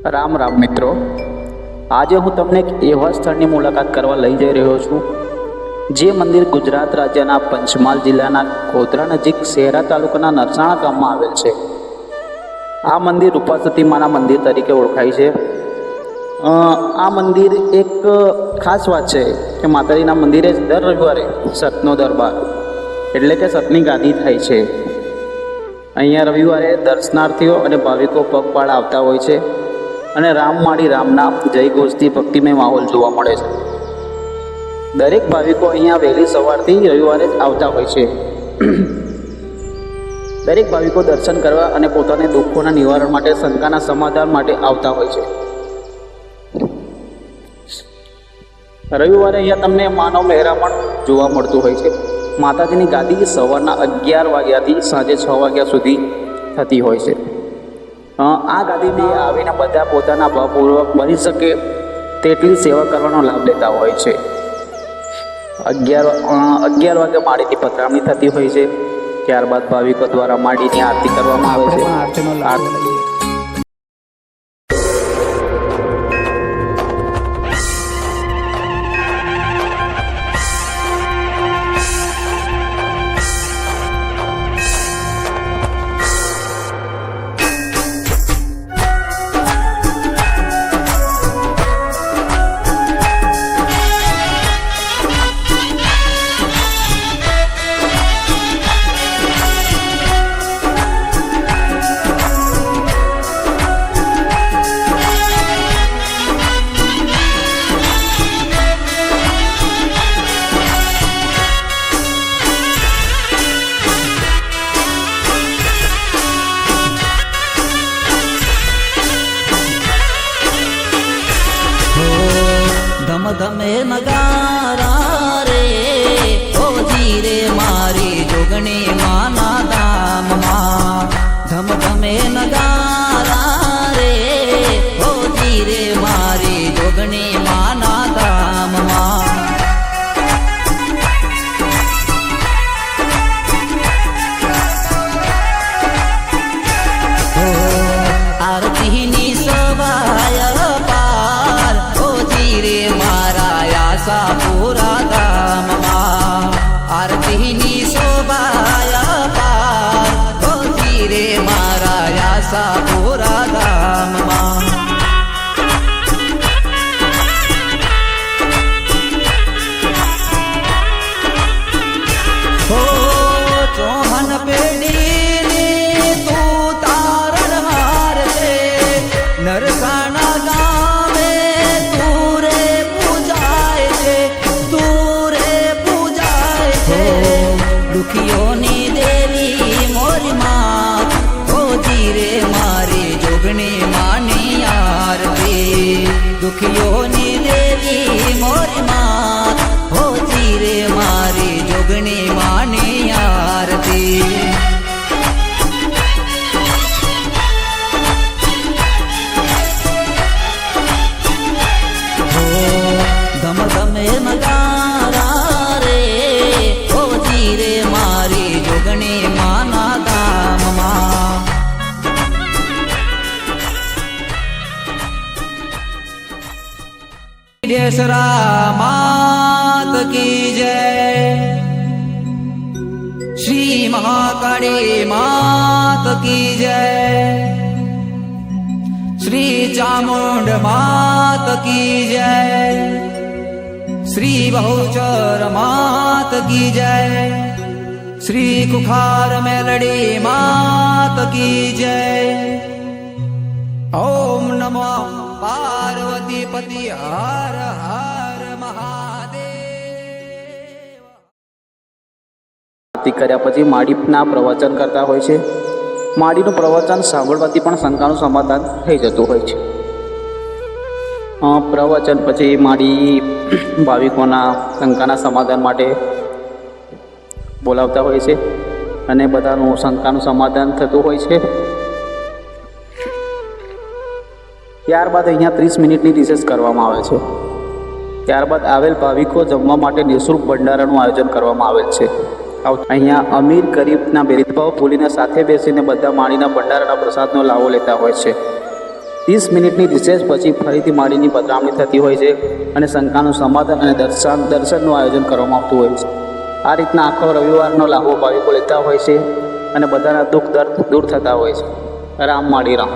રામ રામ મિત્રો, આજે હું તમને એક એવા સ્થળની મુલાકાત કરવા લઈ જઈ રહ્યો છું જે મંદિર ગુજરાત રાજ્યના પંચમહાલ જિલ્લાના ગોધરા નજીક શહેરા તાલુકાના નરસાણા ગામમાં આવેલ છે. આ મંદિર રૂપાસતી માના મંદિર તરીકે ઓળખાય છે. આ મંદિર એક ખાસ વાત છે કે માતાજીના મંદિરે દર રવિવારે સતનો દરબાર એટલે કે સતની ગાદી થાય છે. અહીંયા રવિવારે દર્શનાર્થીઓ અને ભાવિકો પગપાળા આવતા હોય છે અને રામ માળી રામનામ જય ઘોષથી ભક્તિમય માહોલ જોવા મળે છે. દરેક ભાવિકો અહીંયા વહેલી સવારથી રવિવારે જ આવતા હોય છે. દરેક ભાવિકો દર્શન કરવા અને પોતાના દુઃખોના નિવારણ માટે, શંકાના સમાધાન માટે આવતા હોય છે. રવિવારે અહીંયા તમને માનવ મહેરામણ જોવા મળતું હોય છે. માતાજીની ગાદી સવારના 11 વાગ્યાથી સાંજે 6 વાગ્યા સુધી થતી હોય છે. આ ગાદીમાં આવીને બધા પોતાના ભાવપૂર્વક બની શકે તેટલી સેવા કરવાનો લાભ લેતા હોય છે. 11 વાગે માળીની પધરામણી થતી હોય છે. ત્યારબાદ ભાવિકો દ્વારા માળીની આરતી કરવામાં આવે છે. ધમ ધમે નગારા રે ઓજી રે મારી જોગણી માના ધામમાં. ધમ ધમે નગારા રે ઓજી રે મારી જોગણી માના ધામમાં. આરતીની સવાય પાર ઓજી રે મારા આશાપુરા ધામમાં. આરતીની શોભાય પાર ઓજી રે મારા આશાપુરા ધામમાં. હો ચોહન પેઢીની તું તારણહાર છે. નરસાણા ગામે તું રે પૂજાય છે, તું રે પૂજાય છે. દુખીઓની દેવી મોરી માં ઓજી રે મારી જોગણી માની આરતી. દુખીઓની દેવી મોરી માં ઓજી રે મારી જોગણી માની આરતી. ધમ ધમે નગારા રે ઓજી રે મારી જોગણી માના ધામમાં. ડેસરા માત કી જય, શ્રી મહાકાળી માત કી જય, શ્રી ચામુંડ માત કી જય, શ્રી બહુચર માત કી જય, શ્રી કુખાર મેલડી માત કી જય. ઓમ નમો પાર્વતી પતિ હર હર મહાદેવ. આરતી કર્યા પછી માળીના પ્રવચન કરતા હોય છે. માળીનું પ્રવચન સાંભળવાથી પણ શંકાનું સમાધાન થઈ જતું હોય છે. પ્રવચન પછી માળી ભાવિકોના શંકાના સમાધાન માટે બોલાવતા હોય છે અને બધાનું શંકાનું સમાધાન થતું હોય છે. ત્યારબાદ અહીંયા 30 મિનિટની રિસેસ કરવામાં આવે છે. ત્યારબાદ આવેલ ભાવિકો જમવા માટે નિઃશુલ્ક ભંડારાનું આયોજન કરવામાં આવેલ છે. અહીંયા અમીર ગરીબના ભેદભાવ ભૂલીને સાથે બેસીને બધા માળીના ભંડારાના પ્રસાદનો લાવો લેતા હોય છે. 30 મિનિટની રિસેસ પછી ફરીથી માળીની પધરામણી થતી હોય છે અને શંકાનું સમાધાન અને દર્શનનું આયોજન કરવામાં આવતું હોય છે. આ રીતના આખો રવિવારનો લાભો ભાવિકો લેતા હોય છે અને બધાના દુઃખ દર્દ દૂર થતા હોય છે. રામ માળી રામ.